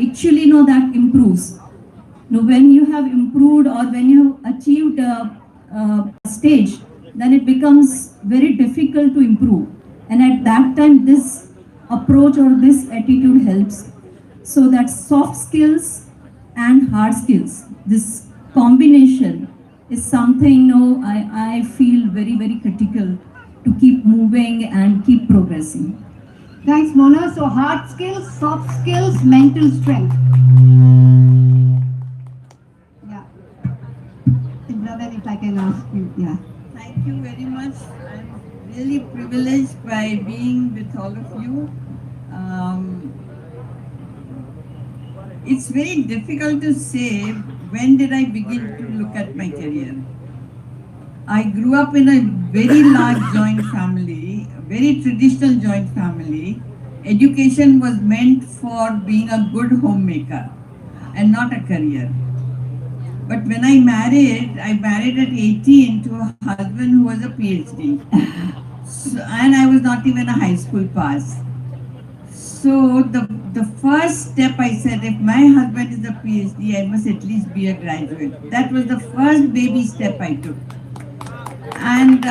actually that improves. When you have improved or when you have achieved a stage, then it becomes very difficult to improve. And at that time, this approach or this attitude helps. So that soft skills and hard skills, this combination is something I feel very, very critical to keep moving and keep progressing. Thanks, Mona. So hard skills, soft skills, mental strength. Yeah. Brother, if I can ask you, yeah. Thank you very much. I'm really privileged by being with all of you. It's very difficult to say when did I begin to look at my career. I grew up in a very large joint family, a very traditional joint family. Education was meant for being a good homemaker and not a career. But when I married at 18 to a husband who was a PhD. And I was not even a high school pass. So the first step I said, if my husband is a PhD, I must at least be a graduate. That was the first baby step I took. And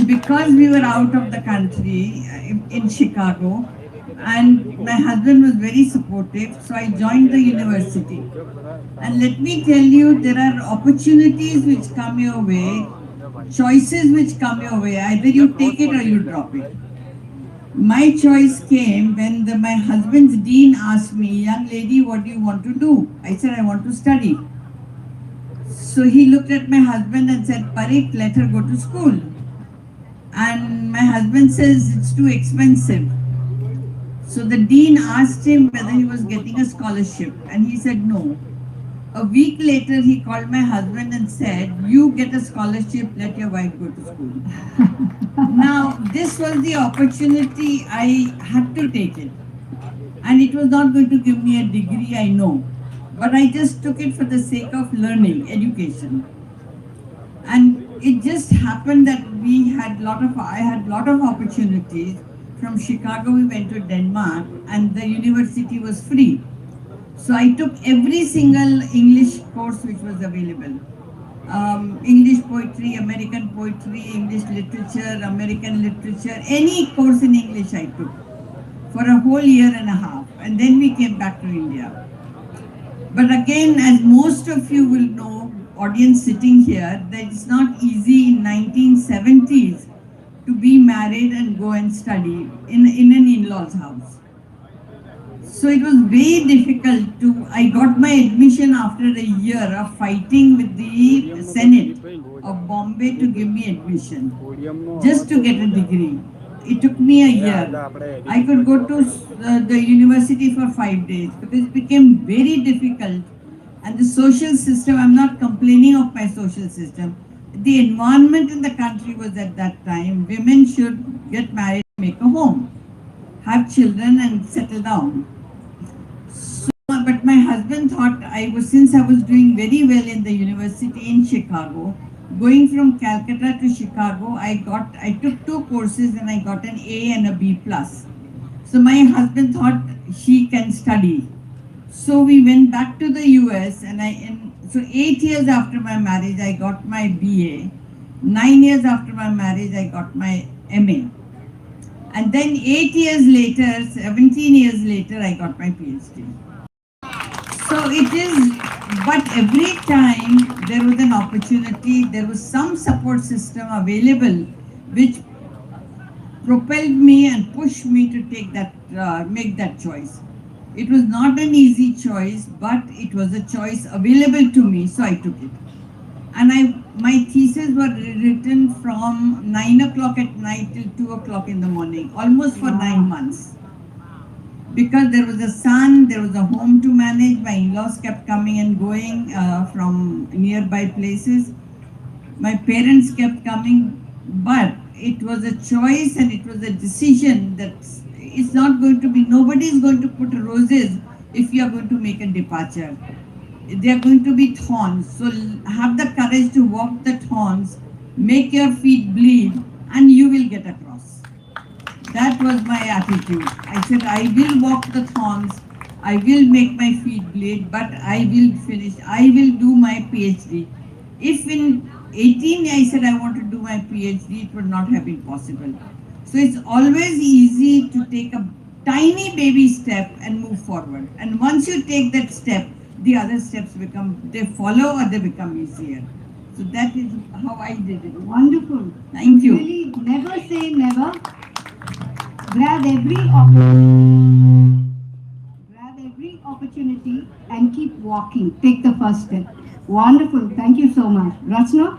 because we were out of the country in Chicago, and my husband was very supportive, so I joined the university. And let me tell you, there are opportunities which come your way, choices which come your way. Either you take it or you drop it. My choice came when my husband's dean asked me, young lady, what do you want to do? I said, I want to study. So he looked at my husband and said, Parik, let her go to school. And my husband says, it's too expensive. So the dean asked him whether he was getting a scholarship, and he said no. A week later, he called my husband and said, you get a scholarship, let your wife go to school. Now, this was the opportunity, I had to take it. And it was not going to give me a degree, I know. But I just took it for the sake of learning, education. And it just happened that I had lot of opportunities. From Chicago, we went to Denmark, and the university was free. So I took every single English course which was available. English poetry, American poetry, English literature, American literature, any course in English I took for a whole year and a half. And then we came back to India. But again, as most of you will know, audience sitting here, that it's not easy in 1970s to be married and go and study in an in-law's house. So it was very difficult I got my admission after a year of fighting with the Senate of Bombay to give me admission, just to get a degree. It took me a year. I could go to the university for 5 days because it became very difficult. And the social system, I'm not complaining of my social system. The environment in the country was at that time, women should get married, make a home, have children and settle down. So, but my husband thought since I was doing very well in the university in Chicago, going from Calcutta to Chicago, I took 2 courses and I got an A and a B+. So my husband thought she can study. So we went back to the US so 8 years after my marriage, I got my BA. 9 years after my marriage, I got my MA. And then 8 years later, 17 years later, I got my PhD. So it is, but every time there was an opportunity, there was some support system available which propelled me and pushed me to take make that choice. It was not an easy choice, but it was a choice available to me, so I took it. And my thesis were written from 9 o'clock at night till 2 o'clock in the morning, almost for 9 months. Because there was a son, there was a home to manage, my in-laws kept coming and going from nearby places. My parents kept coming, but it was a choice and it was a decision that it's not going to be, nobody is going to put roses if you are going to make a departure. They are going to be thorns. So have the courage to walk the thorns, make your feet bleed, and you will get across. That that was my attitude. I said, I will walk the thorns, I will make my feet bleed, but I will finish, I will do my PhD. If in 18 I said I want to do my PhD, it would not have been possible. So it's always easy to take a tiny baby step and move forward. And once you take that step, the other steps they follow or they become easier. So that is how I did it. Wonderful. Thank you. Really, never say never. Grab every opportunity. Grab every opportunity and keep walking. Take the first step. Wonderful. Thank you so much. Rachna?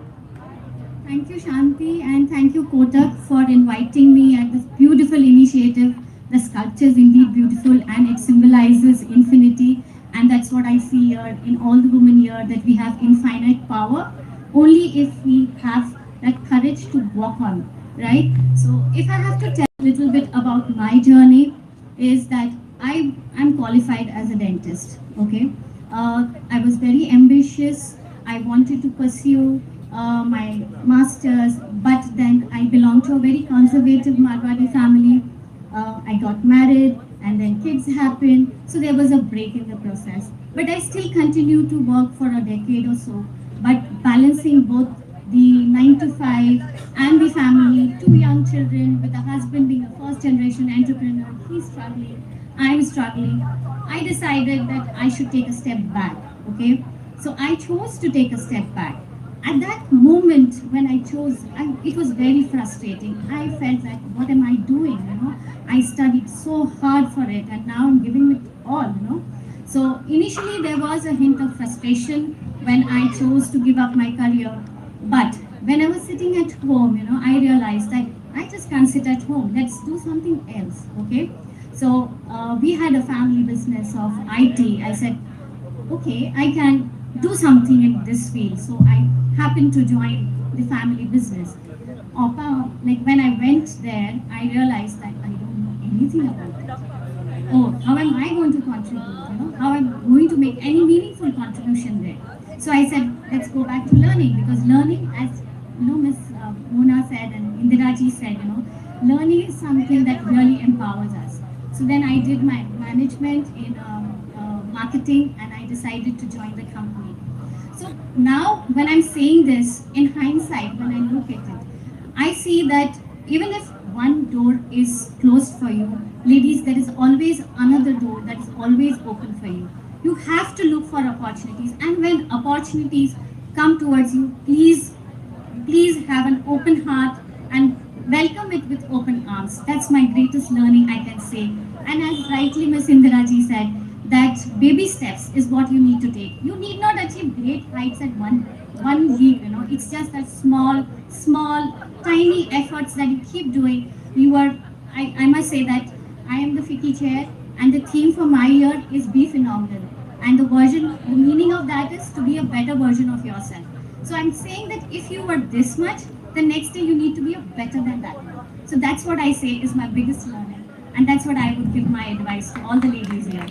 Thank you, Shanti, and thank you, Kotak, for inviting me at this beautiful initiative. The sculpture is indeed beautiful and it symbolizes infinity, and that's what I see here in all the women here, that we have infinite power only if we have that courage to walk on, right? So if I have to tell a little bit about my journey, is that I am qualified as a dentist, okay? I was very ambitious. I wanted to pursue my master's, but then I belong to a very conservative Marwari family. I got married and then kids happened, so there was a break in the process. But I still continued to work for a decade or so, but balancing both the 9 to 5 and the family, 2 young children, with a husband being a first generation entrepreneur, he's struggling, I'm struggling. I decided that I should take a step back, okay? So I chose to take a step back. At that moment when I chose, it was very frustrating. I felt like, what am I doing, I studied so hard for it and now I'm giving it all, So initially there was a hint of frustration when I chose to give up my career. But when I was sitting at home, I realized that I just can't sit at home. Let's do something else, okay? So we had a family business of IT. I said, okay, I can do something in this field. So I happened to join the family business. Like when I went there, I realized that I don't know anything about it. Oh, how am I going to contribute? How am I going to make any meaningful contribution there? So I said, let's go back to learning, because learning, as Miss Mona said and Indiraji said, learning is something that really empowers us. So then I did my management in marketing, and I decided to join the company. So now when I'm saying this, in hindsight, when I look at it, I see that even if one door is closed for you, ladies, there is always another door that is always open for you. You have to look for opportunities, and when opportunities come towards you, please have an open heart and welcome it with open arms. That's my greatest learning, I can say. And as rightly Ms. Indiraji said, that baby steps is what you need to take. You need not achieve great heights at one leap, It's just that small, tiny efforts that you keep doing. I must say that I am the FICCI chair, and the theme for my year is Be Phenomenal. And the meaning of that is to be a better version of yourself. So I'm saying that if you were this much, the next day you need to be better than that. So that's what I say is my biggest learning. And that's what I would give my advice to all the ladies here.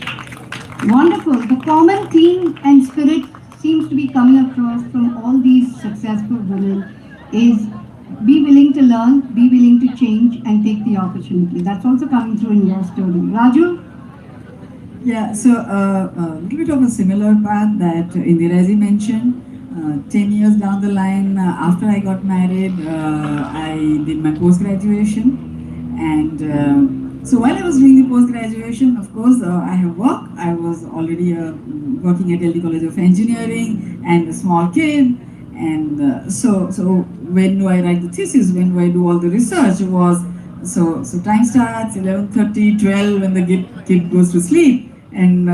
Wonderful. The common theme and spirit seems to be coming across from all these successful women is be willing to learn, be willing to change, and take the opportunity. That's also coming through in your story. Raju? Yeah, so a little bit of a similar path that Indiraji mentioned. 10 years down the line, after I got married, I did my post-graduation. And so while I was doing the post-graduation, of course, I have work. I was already working at Delhi College of Engineering and a small kid. And so when do I write the thesis? When do I do all the research? So time starts 11:30, 12 when the kid goes to sleep, and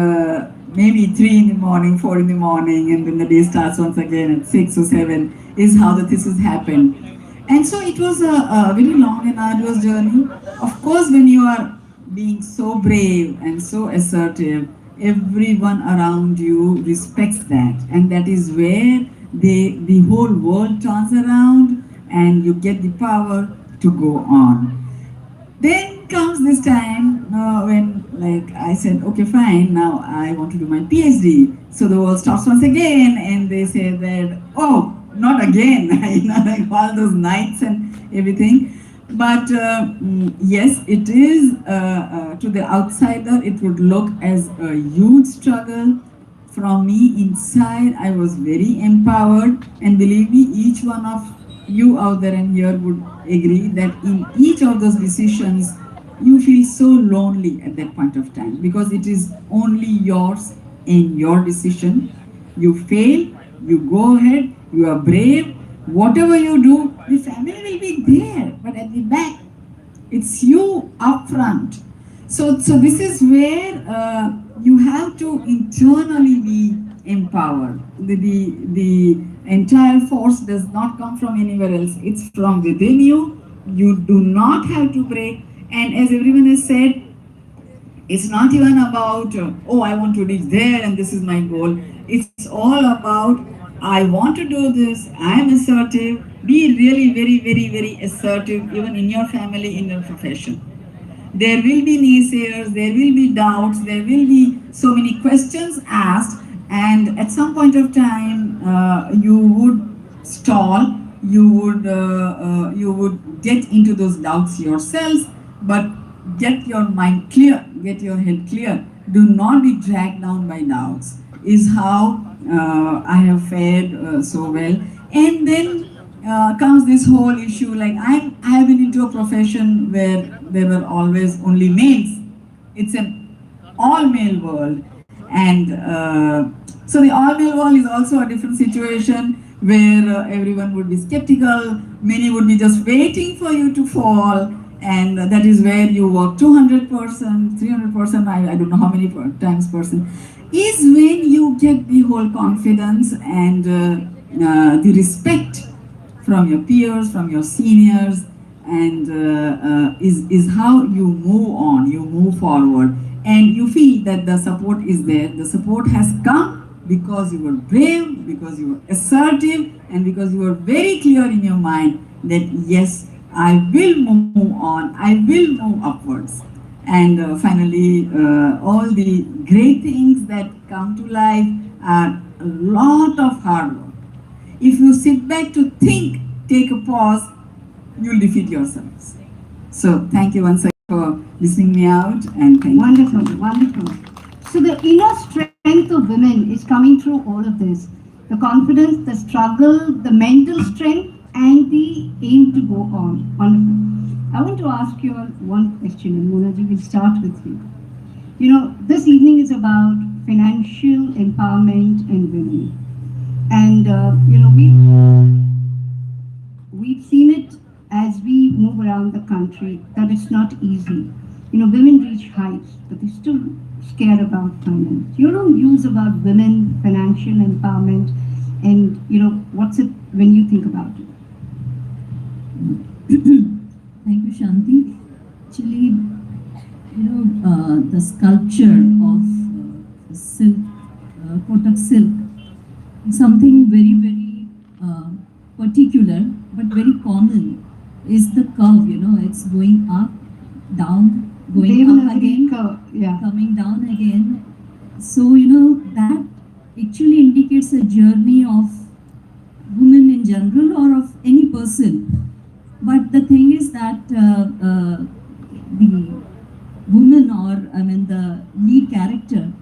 maybe 3 in the morning, 4 in the morning, and then the day starts once again at 6 or 7 is how the thesis happened. And so it was a very long and arduous journey. Of course, when you are being so brave and so assertive, everyone around you respects that, and that is where the whole world turns around and you get the power to go on. Then comes this time when, like, I said, okay, fine, now I want to do my PhD. So the world stops once again, and they say that, oh, not again, like all those nights and everything. But yes, it is, to the outsider, it would look as a huge struggle. From me inside, I was very empowered. And believe me, each one of you out there and here would agree that in each of those decisions, you feel so lonely at that point of time because it is only yours and your decision. You fail, you go ahead, you are brave. Whatever you do, the family will be there, but at the back, it's you up front. So this is where you have to internally be empowered. The entire force does not come from anywhere else. It's from within you. You do not have to break. And as everyone has said, it's not even about, oh, I want to reach there and this is my goal. It's all about, I want to do this, I am assertive. Be really very, very, very assertive, even in your family, in your profession. There will be naysayers, there will be doubts, there will be so many questions asked, and at some point of time, you would stall, you would get into those doubts yourselves, but get your mind clear, get your head clear. Do not be dragged down by doubts, is how I have fared so well. And then comes this whole issue, like I have been into a profession where there were always only males. It's an all male world. And so the all male world is also a different situation where everyone would be skeptical, many would be just waiting for you to fall, and that is where you work 200%, 300%, I don't know how many times percent, is when you get the whole confidence and the respect from your peers, from your seniors, and is how you move on, you move forward, and you feel that the support is there. The support has come because you were brave, because you were assertive, and because you were very clear in your mind that yes, I will move on, I will move upwards. And finally, all the great things that come to life are a lot of hard work. If you sit back to think, take a pause, you'll defeat yourselves. So thank you once again for listening me out, and thank you. Wonderful, wonderful. So the inner strength of women is coming through all of this. The confidence, the struggle, the mental strength, and the aim to go on. Wonderful. I want to ask you all one question, and Monaji, we'll start with you. You know, this evening is about financial empowerment and women. And, you know, we've seen it as we move around the country that it's not easy. You know, women reach heights, but they're still scared about finance. Your own views about women, financial empowerment, and, you know, what's it when you think about it? Thank you, Shanti. Actually, you know, the sculpture of silk, Kotak silk, something very, very particular but very common is the curve. You know, it's going up, down, going up again, coming down again. So, you know, that actually indicates a journey of women in general or of any person. But the thing is that the woman, or I mean the lead character,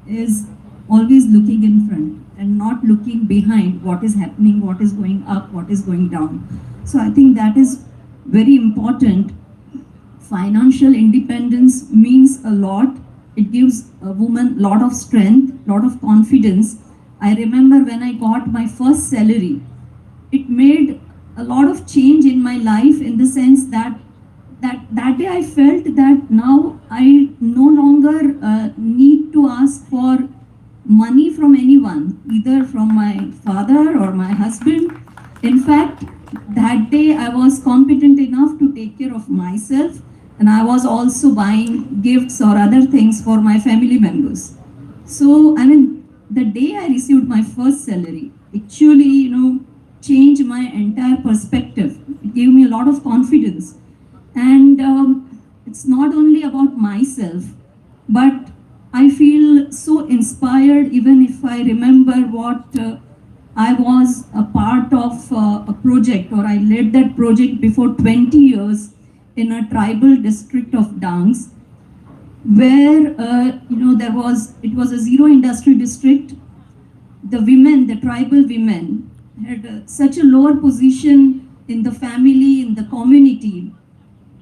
is always looking in front and not looking behind what is happening, what is going up, what is going down. So I think that is very important. Financial independence means a lot. It gives a woman a lot of strength, lot of confidence. I remember when I got my first salary, it made a lot of change in my life, in the sense that that day I felt that now I no longer need to ask for money from anyone, either from my father or my husband. In fact, that day I was competent enough to take care of myself, and I was also buying gifts or other things for my family members. So, I mean, the day I received my first salary, actually, you know, changed my entire perspective. It gave me a lot of confidence. And it's not only about myself, but I feel so inspired even if I remember what I was a part of a project, or I led that project before 20 years, in a tribal district of Dangs, where it was a zero industry district. The women, the tribal women, had such a lower position in the family, in the community.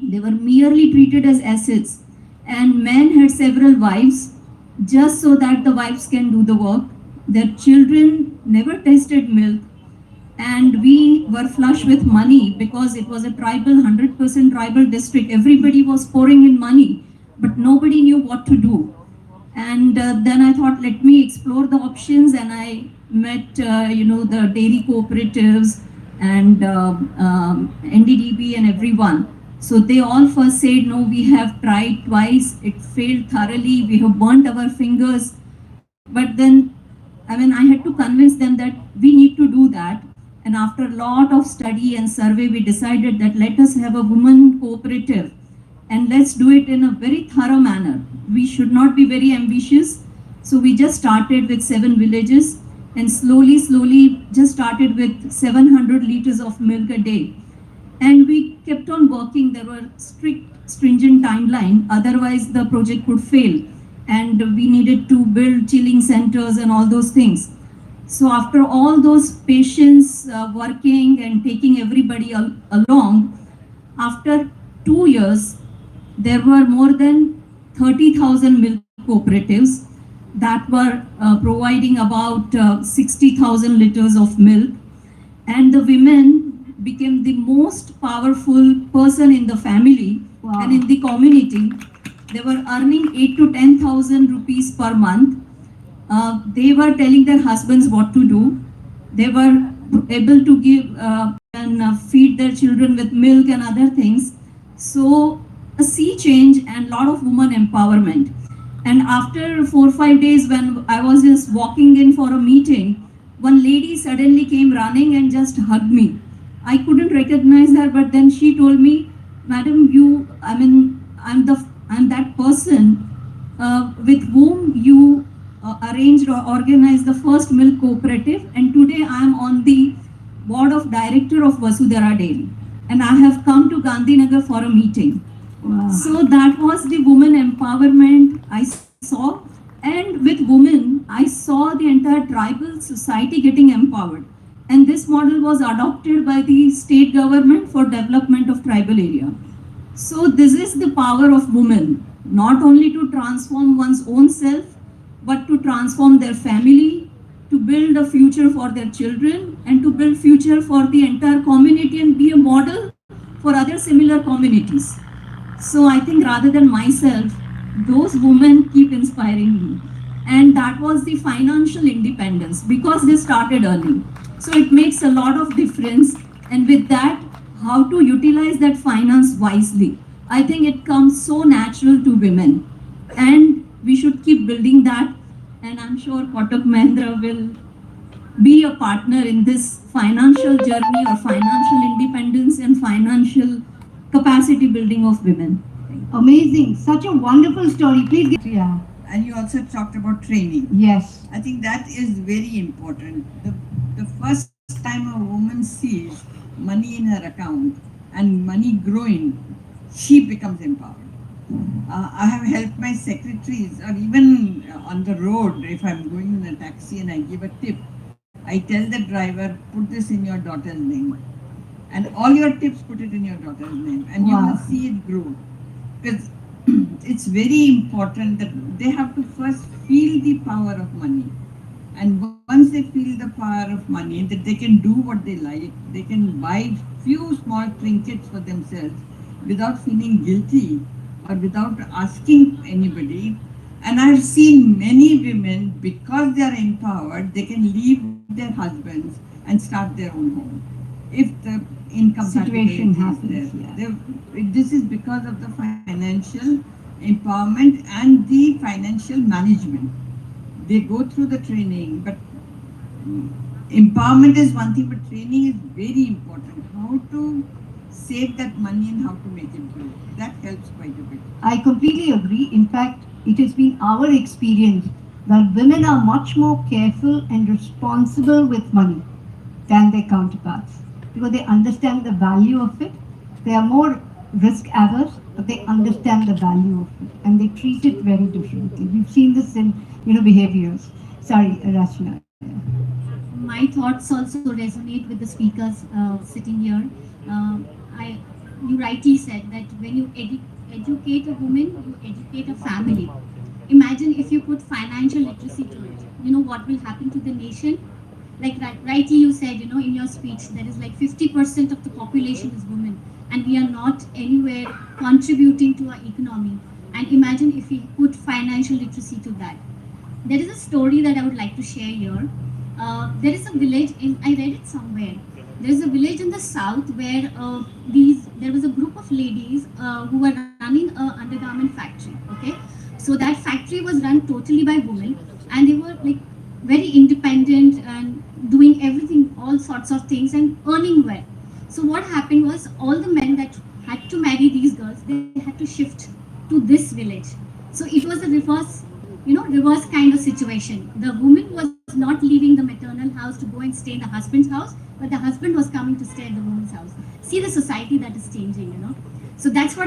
They were merely treated as assets, and men had several wives just so that the wives can do the work. Their children never tasted milk, and we were flush with money because it was a tribal, 100% tribal district. Everybody was pouring in money, but nobody knew what to do. And then I thought, let me explore the options, and I met, the dairy cooperatives and NDDB and everyone. So they all first said, no, we have tried twice, it failed thoroughly, we have burnt our fingers. But then, I had to convince them that we need to do that. And after a lot of study and survey, we decided that let us have a women cooperative and let's do it in a very thorough manner. We should not be very ambitious. So we just started with 7 villages and slowly just started with 700 liters of milk a day. And we kept on working. There were stringent timeline, otherwise the project could fail. And we needed to build chilling centers and all those things. So after all those patience, working and taking everybody along, after 2 years, there were more than 30,000 milk cooperatives that were providing about 60,000 liters of milk. And the women became the most powerful person in the family. Wow. And in the community. They were earning 8 to 10,000 rupees per month. They were telling their husbands what to do. They were able to give and feed their children with milk and other things. So a sea change and lot of women empowerment. And after 4 or 5 days, when I was just walking in for a meeting, one lady suddenly came running and just hugged me. I couldn't recognize her, but then she told me, Madam, I'm that person with whom you arranged or organized the first milk cooperative, and today I am on the board of director of Vasudhara Dairy, and I have come to Gandhinagar for a meeting. Wow. So that was the women empowerment I saw, and with women I saw the entire tribal society getting empowered, and this model was adopted by the state government for development of tribal area. So this is the power of women, not only to transform one's own self, but to transform their family, to build a future for their children, and to build future for the entire community and be a model for other similar communities. So I think rather than myself, those women keep inspiring me. And that was the financial independence because they started early. So it makes a lot of difference. And with that, how to utilize that finance wisely. I think it comes so natural to women. And we should keep building that. And I'm sure Kotak Mahendra will be a partner in this financial journey or financial independence and financial capacity building of women. Amazing. Such a wonderful story. Please get, yeah. And you also talked about training. Yes. I think that is very important. The first time a woman sees money in her account and money growing, she becomes empowered. I have helped my secretaries, or even on the road, if I'm going in a taxi and I give a tip, I tell the driver, put this in your daughter's name. And all your tips, put it in your daughter's name. And you will see it grow. Because it's very important that they have to first feel the power of money. And once they feel the power of money, that they can do what they like, they can buy few small trinkets for themselves without feeling guilty or without asking anybody. And I've seen many women, because they are empowered, they can leave their husbands and start their own home. If the income Situation happens, happens, this is because of the financial empowerment and the financial management. They go through the training, but empowerment is one thing, but training is very important. How to save that money and how to make it grow. That helps quite a bit. I completely agree. In fact, it has been our experience that women are much more careful and responsible with money than their counterparts because they understand the value of it. They are more risk averse, but they understand the value of it and they treat it very differently. We've seen this in, behaviors. Sorry, Rachna. My thoughts also resonate with the speakers sitting here. I, you rightly said that when you educate a woman, you educate a family. Imagine if you put financial literacy to it. You know what will happen to the nation? Like rightly you said, in your speech, there is like 50% of the population is women, and we are not anywhere contributing to our economy. And imagine if we put financial literacy to that. There is a story that I would like to share here. There is a village I read it somewhere. There is a village in the south where there was a group of ladies who were running a undergarment factory. Okay, so that factory was run totally by women, and they were like very independent and doing everything, all sorts of things, and earning well. So what happened was all the men that had to marry these girls, they had to shift to this village. So it was a reverse kind of situation. The woman was not leaving the maternal house to go and stay in the husband's house, but the husband was coming to stay at the woman's house. See the society that is changing. So that's what